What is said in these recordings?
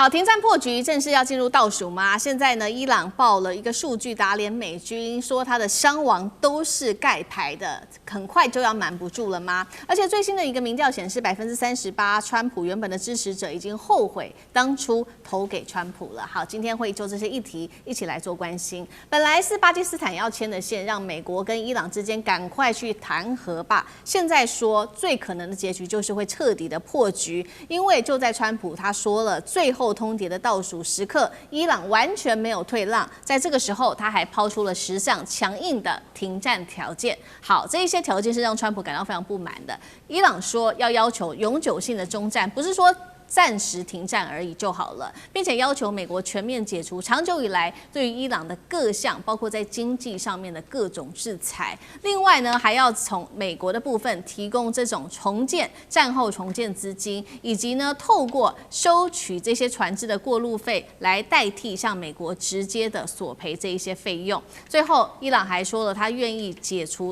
好，停戰破局正式要進入倒數嗎？現在呢，伊朗報了一個數據，打臉美軍，說他的傷亡都是蓋牌的，很快就要瞞不住了嗎？而且最新的一個民調顯示，38%川普原本的支持者已經後悔當初投給川普了。好，今天會就這些議題一起來做關心。本來是巴基斯坦要簽的線，讓美國跟伊朗之間趕快去談和吧。現在說最可能的結局就是會徹底的破局，因為就在川普他說了最後通牒的倒數時刻，伊朗完全沒有退讓，在這個時候他還拋出了10項強硬的停戰條件。好，這一些條件是讓川普感到非常不滿的。伊朗說要求永久性的終戰，不是說暫時停戰而已就好了，並且要求美國全面解除長久以來對於伊朗的各項，包括在經濟上面的各種制裁。另外呢，還要從美國的部分提供這種戰後重建資金，以及呢透過收取這些船隻的過路費來代替向美國直接的索賠這一些費用。最後，伊朗還說了，他願意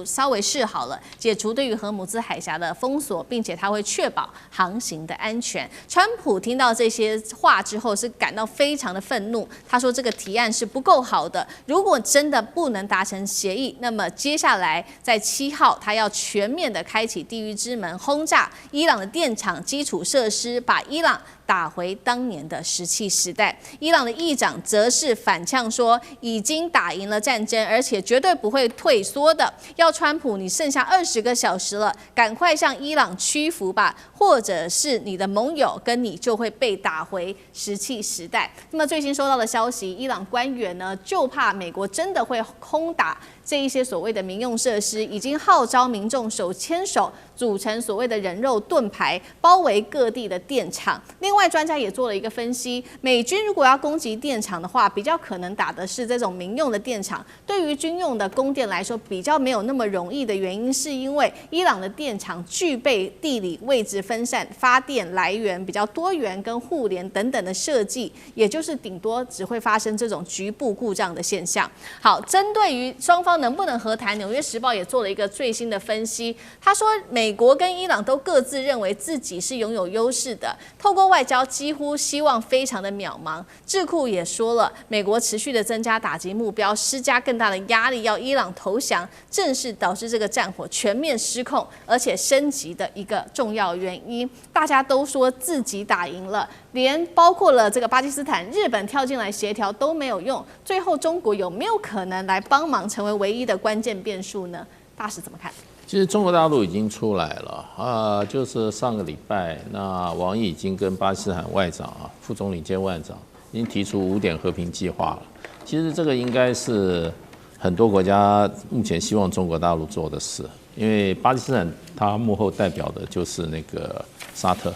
稍微示好了，解除對於荷姆茲海峽的封鎖，並且他會確保航行的安全。川普聽到這些話之後是感到非常的憤怒，他說這個提案是不夠好的，如果真的不能達成協議，那麼接下來在7號他要全面的開啟地獄之門，轟炸伊朗的電廠基礎設施，把伊朗打回當年的石器時代。伊朗的議長則是反嗆說，已經打贏了戰爭，而且絕對不會退縮的，要川普你剩下20個小時了，趕快向伊朗屈服吧，或者是你的盟友跟你就會被打回石器時代。那麼最新收到的消息，伊朗官員呢就怕美國真的會轟打這一些所謂的民用設施，已經號召民眾手牽手組成所謂的人肉盾牌，包圍各地的電廠。另外，專家也做了一個分析，美軍如果要攻擊電廠的話，比較可能打的是這種民用的電廠。對於軍用的供電來說，比較沒有那麼容易的原因，是因為伊朗的電廠具備地理位置分散、發電來源比較多元跟互聯等等的設計，也就是頂多只會發生這種局部故障的現象。好，針對於雙方能不能和談，《紐約時報》也做了一個最新的分析。他說，美國跟伊朗都各自認為自己是擁有優勢的，透過外交幾乎希望非常的渺茫。智庫也說了，美國持續的增加打擊目標，施加更大的壓力，要伊朗投降，正是導致這個戰火全面失控而且升級的一個重要原因。大家都說自己打贏了，連包括了這個巴基斯坦、日本跳進來協調都沒有用。最後，中國有沒有可能來幫忙，成為唯一的關鍵變數呢？大使怎麼看？其實中國大陸已經出來了就是上個禮拜，那王毅已經跟巴基斯坦外長副總理兼外長已經提出5點和平計劃了。其實這個應該是很多國家目前希望中國大陸做的事，因為巴基斯坦它幕後代表的就是那個沙特，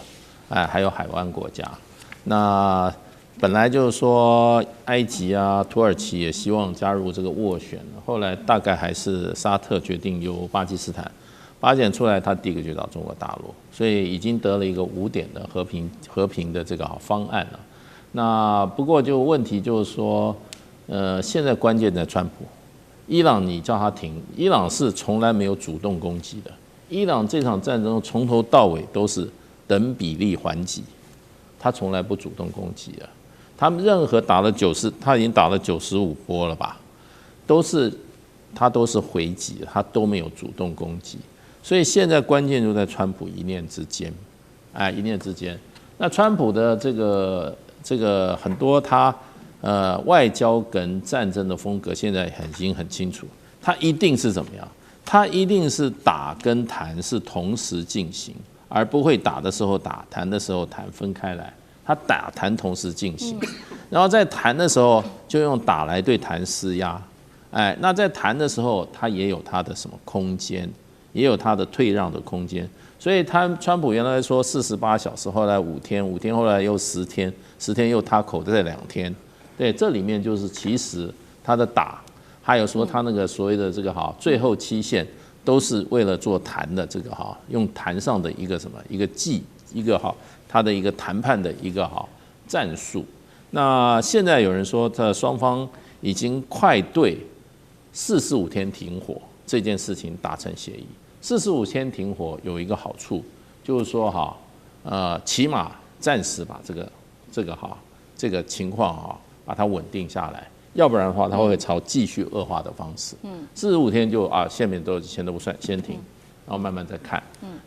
還有海灣國家。那本來就是說，埃及土耳其也希望加入這個斡旋，後來大概還是沙特決定由巴基斯坦出來，他第一個就到中國大陸，所以已經得了一個5點的和平的這個方案了。那不過就問題就是說，現在關鍵在川普，伊朗你叫他停，伊朗是從來沒有主動攻擊的，伊朗這場戰爭從頭到尾都是等比例還擊，他從來不主動攻擊的。他們任何打了他已經打了95波了吧，他都是回擊，他都沒有主動攻擊，所以現在關鍵就在川普一念之間，一念之間。那川普的這個很多他外交跟戰爭的風格現在已經很清楚，他一定是怎麼樣？他一定是打跟談是同時進行，而不會打的時候打，談的時候談，分開來。他打談同時進行，然後在談的時候就用打來對談施壓，那在談的時候他也有他的什麼空間，也有他的退讓的空間。所以川普原來說48小時，後來5天，5天後來又10天，10天又他口袋2天，對，這裡面就是其實他的打，還有說他那個所謂的這個最後期限，都是為了做談的這個用談上的一個什麼一個他的一個談判的一個戰術。那現在有人說，雙方已經快對45天停火這件事情達成協議。45天停火有一個好處，就是說起碼暫時把這個這個情況啊，把它穩定下來，要不然的話，它會朝繼續惡化的方式。45天就下面先都不算，先停，然後慢慢再看。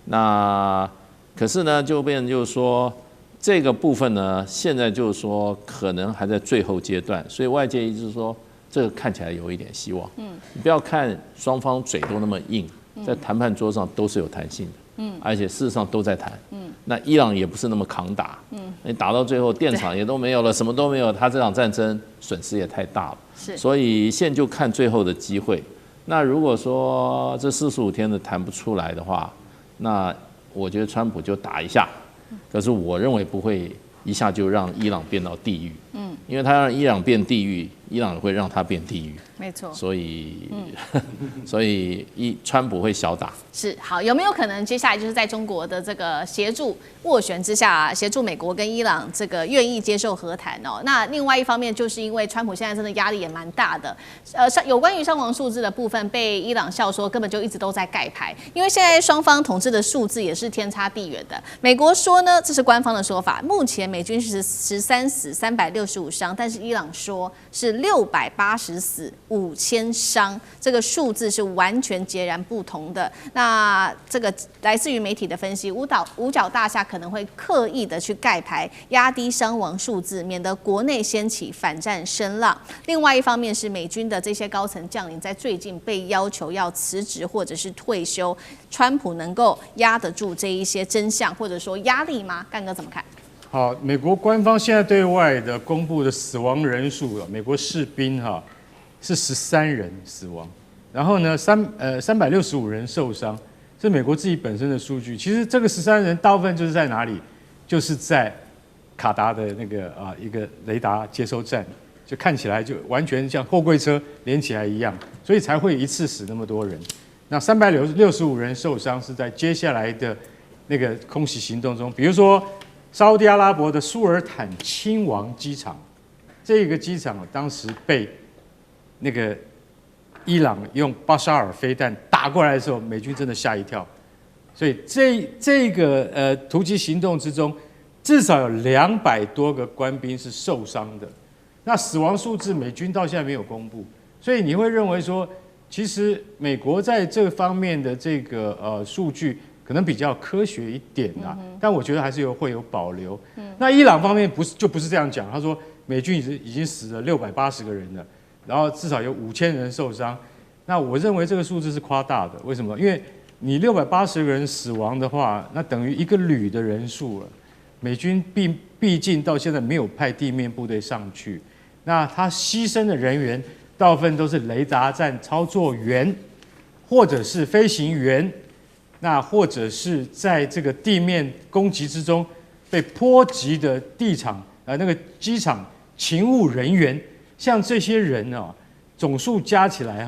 那可是呢，就變成就是說這個部分呢，現在就是說可能還在最後階段，所以外界一直說這個看起來有一點希望。你不要看雙方嘴都那麼硬，在談判桌上都是有彈性的。而且事實上都在談。那伊朗也不是那麼扛打。你打到最後電廠也都沒有了，什麼都沒有，他這場戰爭損失也太大了。所以現在就看最後的機會。那如果說這45天的談不出來的話，那我覺得川普就打一下。可是我認為不會一下就讓伊朗變到地獄。因為他讓伊朗變地獄，伊朗会讓他变地獄。没錯。所以川普會小打。是好，有沒有可能接下來就是在中國的這個協助斡旋之下，協助美國跟伊朗這個願意接受和談哦？那另外一方面，就是因為川普現在真的壓力也蠻大的，有關於傷亡數字的部分，被伊朗笑說根本就一直都在蓋牌，因為現在雙方統治的數字也是天差地遠的。美國說呢，這是官方的說法，目前美軍是13死365傷，但是伊朗說是680死5000傷，這個數字是完全截然不同的。那這個來自於媒體的分析，五角大廈可能會刻意的去蓋牌，壓低傷亡數字，免得國內掀起反戰聲浪。另外一方面是美軍的這些高層將領在最近被要求要辭職或者是退休，川普能夠壓得住這一些真相或者說壓力嗎？幹哥怎麼看？好，美國官方現在對外的公布的死亡人数，美國士兵是13人死亡。然後呢，365人受傷，是美國自己本身的數據。其實這個13人大部分就是在哪裡？就是在卡達的那個一個雷達接收站，就看起來就完全像貨櫃車連起來一樣，所以才會一次死那麼多人。那365人受傷是在接下來的那個空襲行動中，比如說沙烏地阿拉伯的蘇爾坦親王機場，這個機場當時被那個伊朗用巴沙爾飛彈打過來的時候，美軍真的嚇一跳。所以這個突擊行動之中，至少有200多個官兵是受傷的。那死亡數字美軍到現在沒有公布，所以你會認為說，其實美國在這方面的這個數據可能比較科學一點啦，但我覺得還是會有保留。那伊朗方面不是這樣講，他說美軍已經死了680個人了。然後至少有5000人受傷，那我認為這個數字是誇大的。為什麼？因為你680個人死亡的話，那等於一個旅的人數了。美軍畢竟到現在沒有派地面部隊上去，那他犧牲的人員大部分都是雷達站操作員，或者是飛行員，那或者是在這個地面攻擊之中被波及的那個機場勤務人員。像這些人總數加起來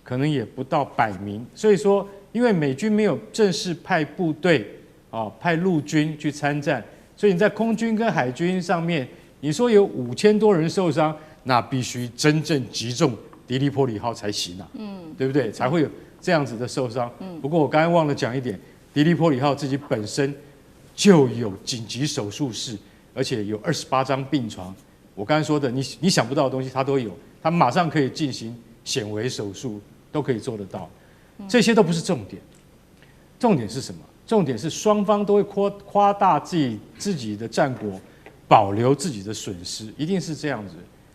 可能也不到100名。所以說，因為美軍沒有正式派部隊派陸軍去參戰，所以你在空軍跟海軍上面，你說有5000多人受傷，那必須真正擊中迪利波里號才行啊，對不對？才會有這樣子的受傷。不過我剛才忘了講一點，迪利波里號自己本身就有緊急手術室，而且有28張病床。我剛才說的，你想不到的東西，它都有，它馬上可以進行顯微手術，都可以做得到。這些都不是重點，重點是什麼？重點是雙方都会誇大自己的戰果，保留自己的損失，一定是這樣子。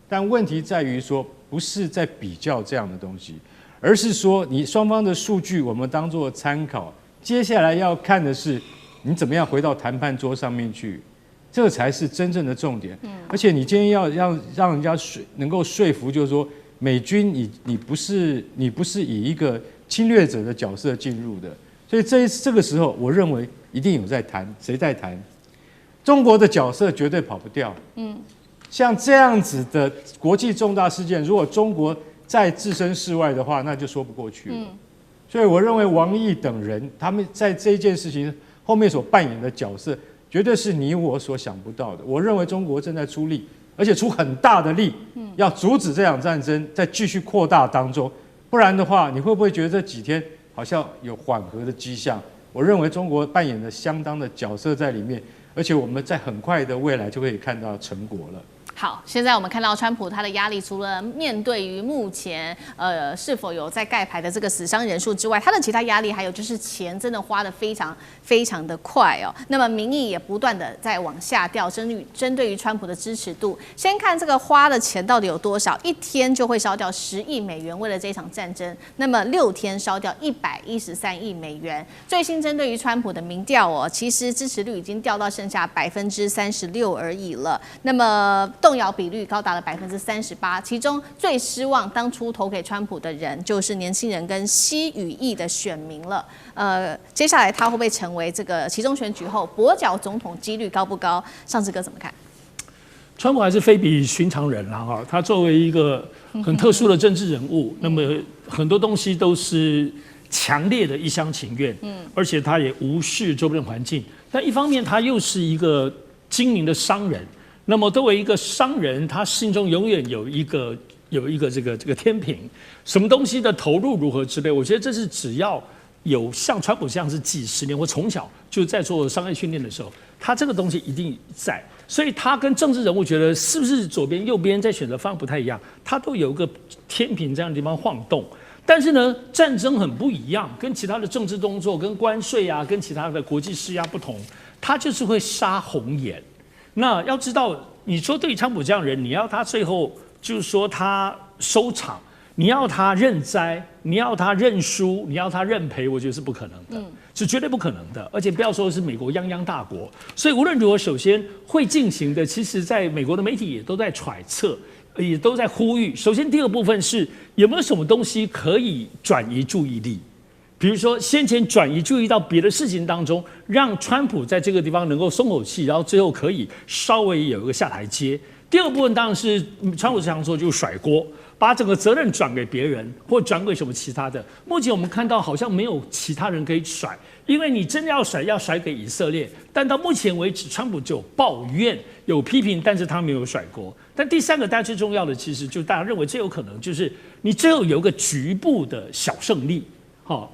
但問題在於說，不是在比較這樣的東西，而是說你雙方的數據我們當作參考，接下來要看的是你怎麼樣回到談判桌上面去。這才是真正的重點，而且你今天要讓人家能夠說服，就是說美軍你不是以一個侵略者的角色進入的，所以這個時候，我認為一定有在談，誰在談？中國的角色絕對跑不掉。像這樣子的國際重大事件，如果中國再置身事外的話，那就說不過去了。所以我認為王毅等人他們在這件事情後面所扮演的角色，絕對是你我所想不到的。我認為中國正在出力，而且出很大的力，要阻止這場戰爭在繼續擴大當中。不然的話，你會不會覺得這幾天好像有緩和的跡象？我認為中國扮演了相當的角色在裡面，而且我們在很快的未來就可以看到成果了。好，現在我們看到川普他的壓力，除了面對於目前是否有在蓋牌的這個死傷人數之外，他的其他壓力還有就是錢真的花得非常的快哦。那麼民意也不斷的在往下掉，針對於川普的支持度。先看這個花的錢到底有多少，一天就會燒掉10億美元，為了這場戰爭。那麼6天燒掉113億美元。最新針對於川普的民調哦，其實支持率已經掉到剩下36%而已了。那麼動搖比率高達了38%，其中最失望當初投給川普的人就是年輕人跟西語裔的選民了。接下來他會不會成為這個期中選舉後跛腳總統幾率高不高？尚志哥怎麼看？川普還是非比尋常人啦哈，他作為一個很特殊的政治人物，那麼很多東西都是強烈的一廂情願，而且他也無視周邊的環境。但一方面他又是一個精明的商人。那麼作為一個商人，他心中永遠有一個這個天平，什麼東西的投入如何之類，我覺得這是只要有像川普這樣是幾十年，我從小就在做商業訓練的時候，他這個東西一定在，所以他跟政治人物覺得是不是左邊右邊在選擇方向不太一樣，他都有一個天平這樣的地方晃動。但是呢，戰爭很不一樣，跟其他的政治動作、跟關稅啊、跟其他的國際施壓不同，他就是會殺紅眼。那要知道，你說對於川普這樣的人，你要他最後就是說他收場，你要他認栽，你要他認輸，你要他認賠，我覺得是不可能的，是絕對不可能的。而且不要說是美國泱泱大國，所以無論如何，首先會進行的，其實在美國的媒體也都在揣測，也都在呼籲。首先，第二個部分是有沒有什麼東西可以轉移注意力。比如說，先前轉移注意到別的事情當中，讓川普在這個地方能夠鬆口氣，然後最後可以稍微有一個下台階。第二個部分當然是川普常說就是甩鍋，把整個責任轉給別人，或轉給什麼其他的。目前我們看到好像沒有其他人可以甩，因為你真的要甩給以色列，但到目前為止，川普只有抱怨、有批評，但是他沒有甩鍋。但第三個，大家最重要的，其實就大家認為最有可能就是你最後有一個局部的小勝利。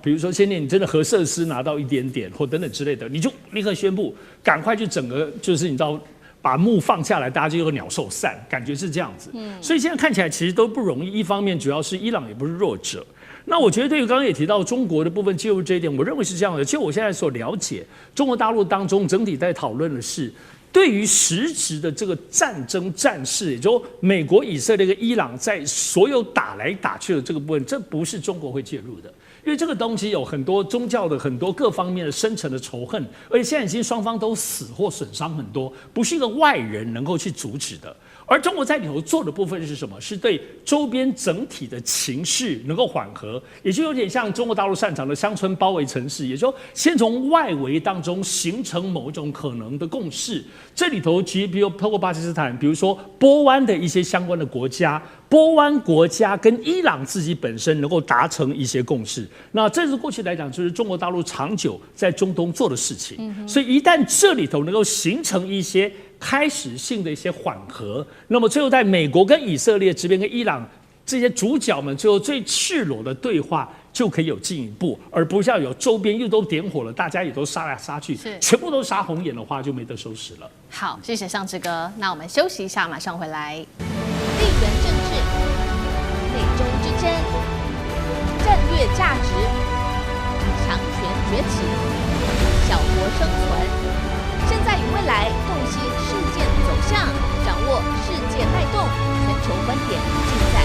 比如說前年你真的核設施拿到一點點或等等之類的，你就立刻宣布，趕快去整個就是你知道把幕放下來，大家就有鳥獸散，感覺是這樣子。所以現在看起來其實都不容易。一方面主要是伊朗也不是弱者。那我覺得對於刚剛也提到中國的部分介入這一點，我認為是這樣的。就我現在所了解，中國大陸當中整體在討論的是，對於實質的這個戰爭戰事，也就是美國、以色列跟伊朗在所有打來打去的這個部分，這不是中國會介入的。因為這個東西有很多宗教的很多各方面的深層的仇恨，而且現在已經雙方都死或損傷很多，不是一個外人能夠去阻止的。而中國在裡頭做的部分是什麼？是對周邊整體的情勢能夠緩和，也就有點像中國大陸擅長的鄉村包圍城市，也就是說先從外圍當中形成某種可能的共識。這裡頭其實比如透過巴基斯坦，比如說波灣的一些相關的國家，波灣國家跟伊朗自己本身能夠達成一些共識。那這是過去來講，就是中國大陸長久在中東做的事情。所以一旦這裡頭能夠形成一些開始性的一些緩和，那麼最後在美國跟以色列這邊跟伊朗這些主角們最後最赤裸的對話就可以有進一步，而不像有周邊又都點火了，大家也都殺來殺去，全部都殺紅眼的話就沒得收拾了。好，謝謝尚志哥，那我們休息一下，馬上回來。地缘政治、美中之爭、戰略價值、強權崛起、小國生存。現在與未來洞悉事件走向，掌握世界脈動，全球觀點盡在